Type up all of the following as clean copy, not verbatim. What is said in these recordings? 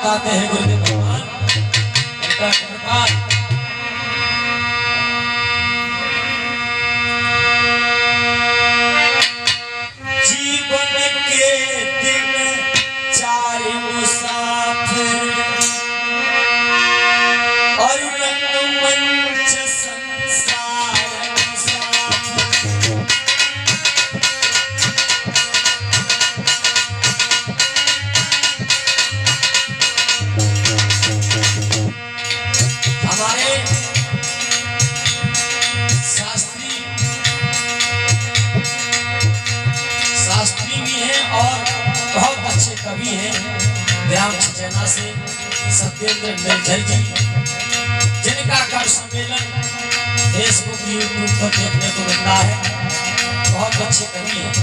बताते हैं गुरुदेव भगवान उनका कृपा। जीवन के दिन चार मुसाफिर और रंगमंच संसार मुसाफिर। हमारे शास्त्री भी हैं और बहुत अच्छे कवि हैं ग्राम छिचना से सत्येंद्र निर्झर जी, जिनका कवि सम्मेलन फेसबुक यूट्यूब पर देखने को मिलता है। बहुत अच्छे कवि हैं,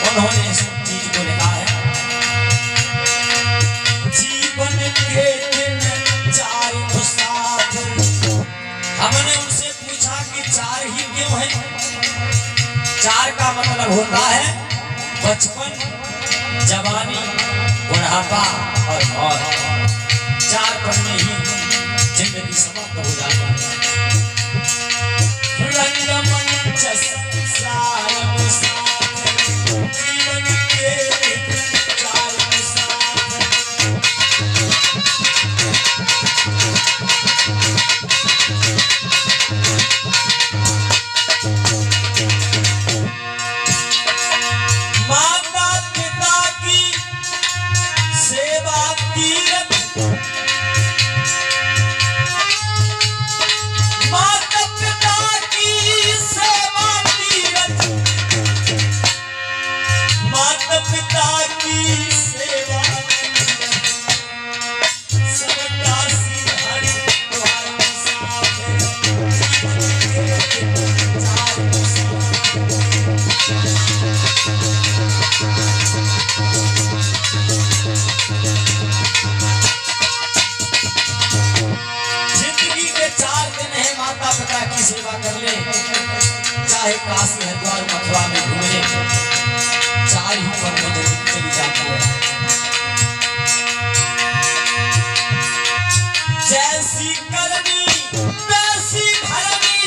उन्होंने इस चीज को लिखा है। जीवन के दिन चार मुसाफिर। हमने उनसे पूछा कि चार ही क्यों है? चार का मतलब होता है बचपन, जवानी, बुढ़ापा और मौत। चार पल में ही जिंदगी समाप्त हो जाती है। रंगमंच संसार मुसाफिर, जीवन के चार मुसाफिर। माता पिता की सेवा तीरथ, माता पिता की सेवा तीरथ, माता पिता की सेवा सबका सिरहरि द्वार मुसाफिर। चार मुसाफिर। जिंदगी के 4 दिन है, माता पिता की सेवा कर ले, चाहे काशी हरिद्वार मथुरा में घूम ले, 4 ही पल में जिंदगी चली जाती है। जैसी करनी वैसी भरनी,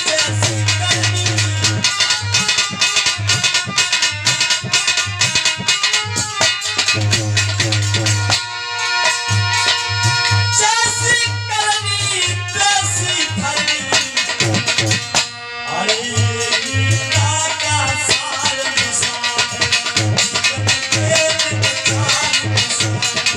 जैसी करनी जैसी करनी वैसी भरनी। अरे गीता का सार मुसाफिर, जीवन के दिन चार मुसाफिर।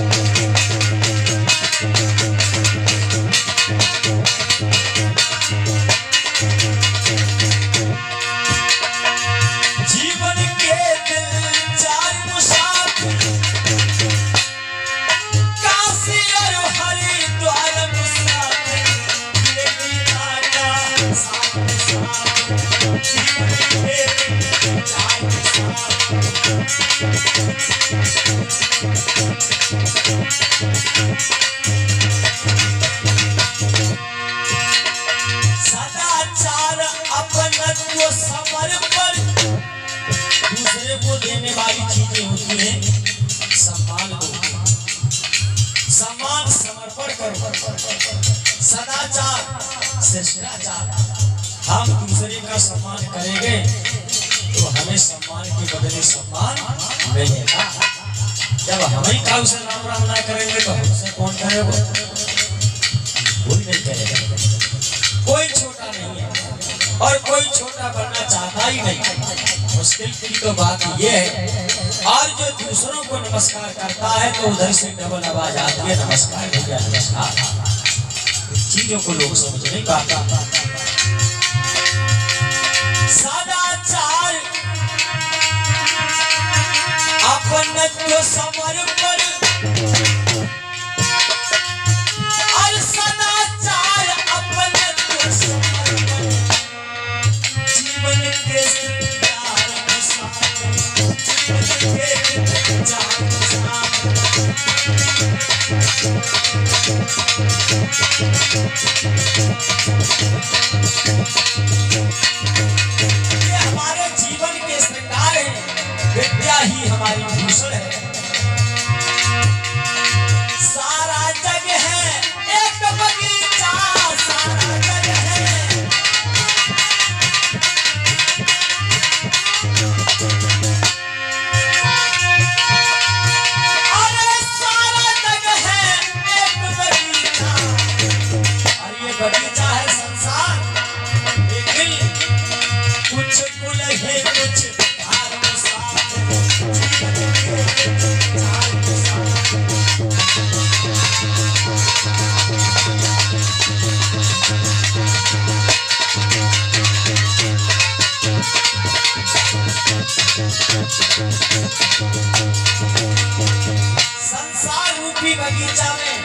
जीवन के दिन चार मुसाफिर, काशी और हरिद्वार मुसाफिर। ये गीता का सार मुसाफिर, जीवन के दिन चार मुसाफिर। सदाचार अपनत्व समर्पण। दूसरे को देने वाली चीजें होती हैं सम्मान को, सम्मान समर्पण करो। सदाचार शिष्टाचार। हम दूसरे का सम्मान करेंगे तो हमें सम्मान के बदले सम्मान मिलेगा। जब हम ही काऊ से राम राम ना करेंगे तो हमसे कौन करेगा? कोई नहीं करेगा। कोई छोटा नहीं है और कोई छोटा बनना चाहता ही नहीं। मुश्किल की तो बात ये है, और जो दूसरों को नमस्कार करता है तो उधर से डबल आवाज आती है, नमस्कार भैया नमस्कार। चीजों को लोग समझ नहीं पाता। सदाचार अपनत्व समर्पण और सदाचार अपनत्व समर्पण। जीवन के चार मुसाफिर, जीवन के चार मुसाफिर। ये हमारे जीवन के श्रृंगार है, विद्या ही हमारी भूषण है। कुल है कुछ धर्म साथ, जीवन के धर्म साथ। संसार रूपी बगीचा में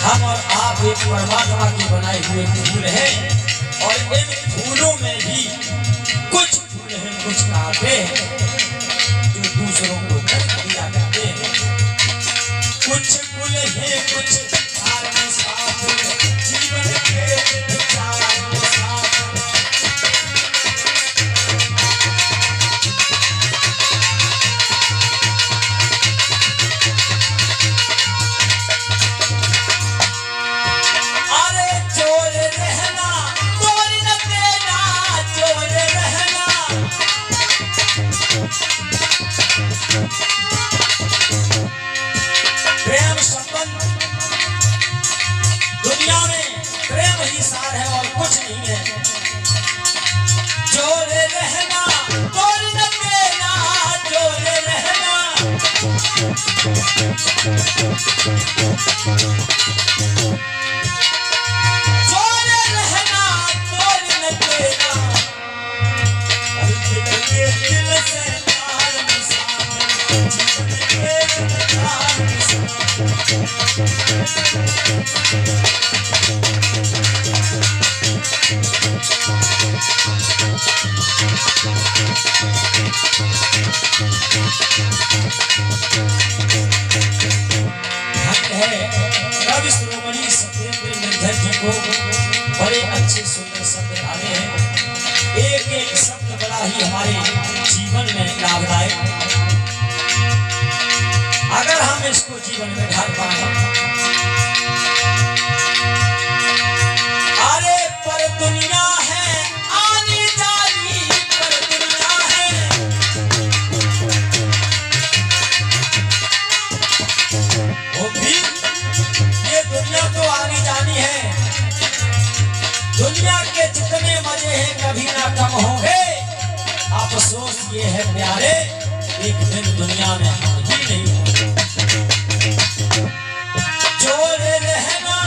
हम और आप एक परमात्मा के बनाए हुए फूल हैं और इन फूलों में भी कुछ फूल हैं, कुछ कांटे जो दूसरों को दर्द दिया करते हैं। कुछ फूल हैं कुछ धर्म साथ, जीवन के धर्म साथ। प्रेम संबंध दुनिया में प्रेम ही सार है और कुछ नहीं है। जोड़े रहना तोड़ न देना, जोड़े रहना। जोड़े रहना तोड़ न देना, दिल से कवि शिरोमणि सत्येंद्र निर्धर जी को बड़े अच्छे सुंदर शब्द डाले हैं। एक एक शब्द बड़ा ही हमारे जीवन में लाभदायक है अगर हम इसको जीवन में ढाल पाए। अरे पर दुनिया है आनी जानी, पर दुनिया है। वो भी ये दुनिया तो आनी जानी है। दुनिया के जितने मजे हैं कभी ना कम होंगे। अफसोस ये है प्यारे, एक दिन दुनिया में हम ही नहीं होंगे। जोड़े रहना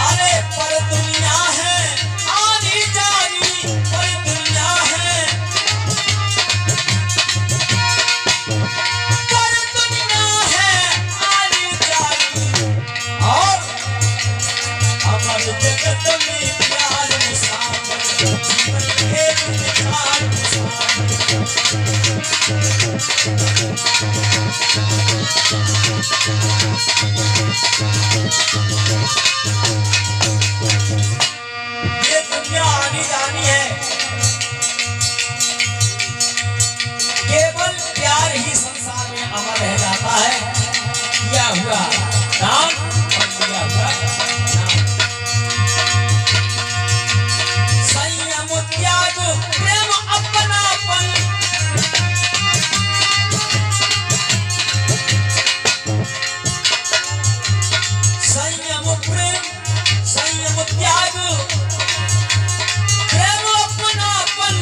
अरे पर दुनिया है आनी जानी, पर दुनिया है। पर दुनिया है आनी जानी और अमर जगत में प्यार मुसाफिर, जीवन के प्यार मुसाफिर। ये दुनिया आनी जानी है। केवल प्यार ही संसार में अमर रह जाता है। किया हुआ दान और किया हुआ नाम। संयम त्याग प्रेम अपनापन, संयम प्रेम संयम त्याग प्रेम अपनापन।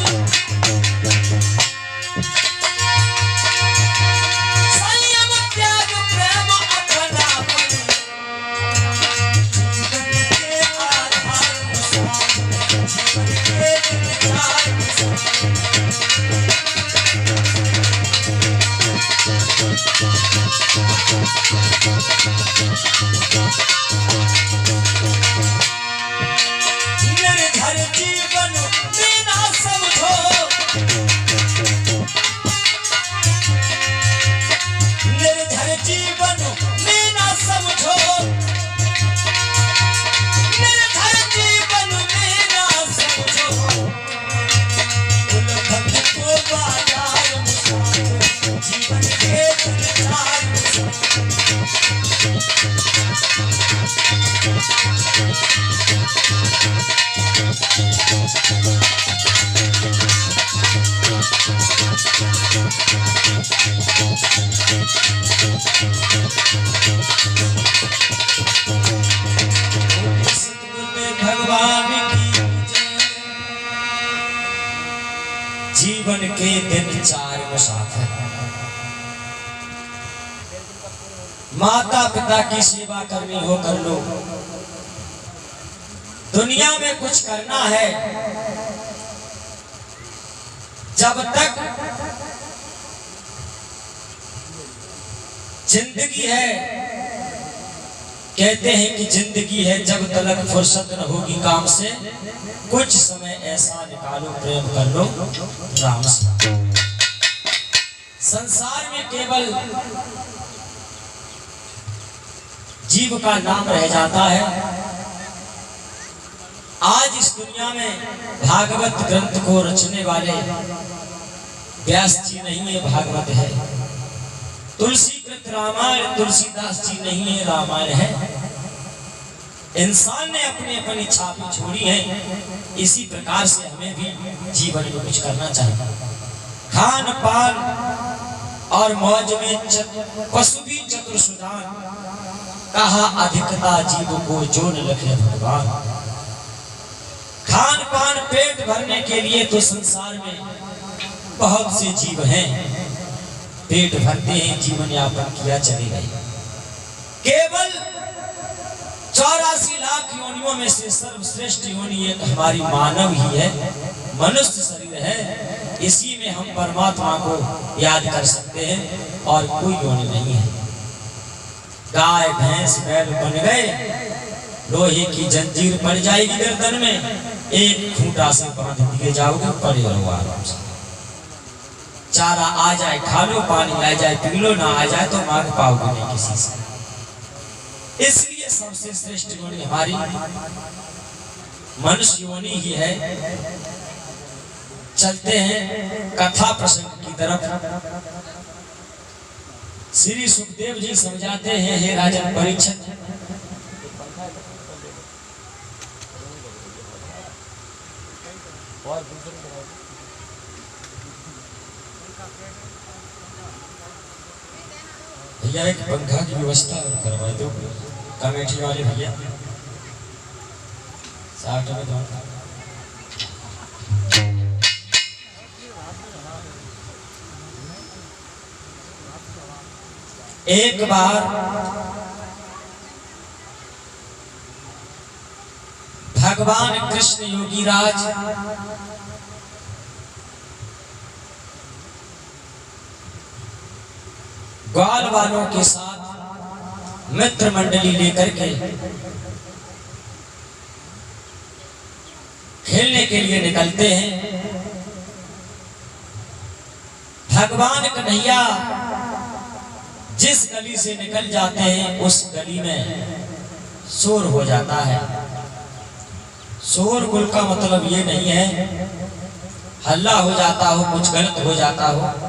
संयम त्याग प्रेम अपनापन, जीवन के आधार जीवन के विचार। निर्धर जीवन में ना समझो, निर्धर जीवन में ना समझो, निर्धर जीवन में ना समझो। उलझन को बाजार मुसाफिर, जीवन के विचार मुसाफिर। जीवन के दिन 4 मुसाफिर। माता पिता की सेवा करनी हो कर लो, दुनिया में कुछ करना है जब तक जिंदगी है। कहते हैं कि जिंदगी है जब तक फुर्सत न होगी काम से, कुछ समय ऐसा निकालो प्रेम कर लो राम से। संसार में केवल जीव का नाम रह जाता है। आज इस दुनिया में भागवत ग्रंथ को रचने वाले व्यास जी नहीं है, भागवत है। तुलसी कृत रामायण तुलसीदास जी नहीं है, रामायण है। इंसान ने अपनी अपनी छाप छोड़ी है। इसी प्रकार से हमें भी जीवन में कुछ करना चाहिए। खान पान और मौज में पशु भी चतुर सुजान, कहा अधिकता जीव को जो न लखे भगवान। खान पान पेट भरने के लिए तो संसार में बहुत से जीव हैं, पेट भरते हैं, जीवन यापन किया चले गए। केवल 84 लाख योनियों में से सर्वश्रेष्ठ योनि एक हमारी मानव ही है, मनुष्य शरीर है। इसी में हम परमात्मा को याद कर सकते हैं और कोई योनि नहीं है। गाय भैंस बैल बन गए, लोहे की जंजीर पड़ जाएगी गर्दन में, एक खूंटा से बांध दिए जाओगे, पड़े रहो आराम से। चारा आ जाए खा लो, पानी आ जाए पी लो, ना आ जाए तो मांग पाओगे नहीं किसी से। इसलिए सबसे श्रेष्ठ योनि हमारी मनुष्य योनि ही है। चलते हैं कथा प्रसंग की तरफ। श्री सुखदेव जी समझाते हैं, हे राजन परीक्षित, भैया एक पंखा की व्यवस्था करवा दो, कमेटी वाले भैया 60 में दो। एक बार भगवान कृष्ण योगीराज ग्वाल वालों के साथ मित्र मंडली लेकर के खेलने के लिए निकलते हैं। भगवान कन्हैया जिस गली से निकल जाते हैं उस गली में शोर हो जाता है। शोर गुल का मतलब ये नहीं है हल्ला हो जाता हो, कुछ गलत हो जाता हो।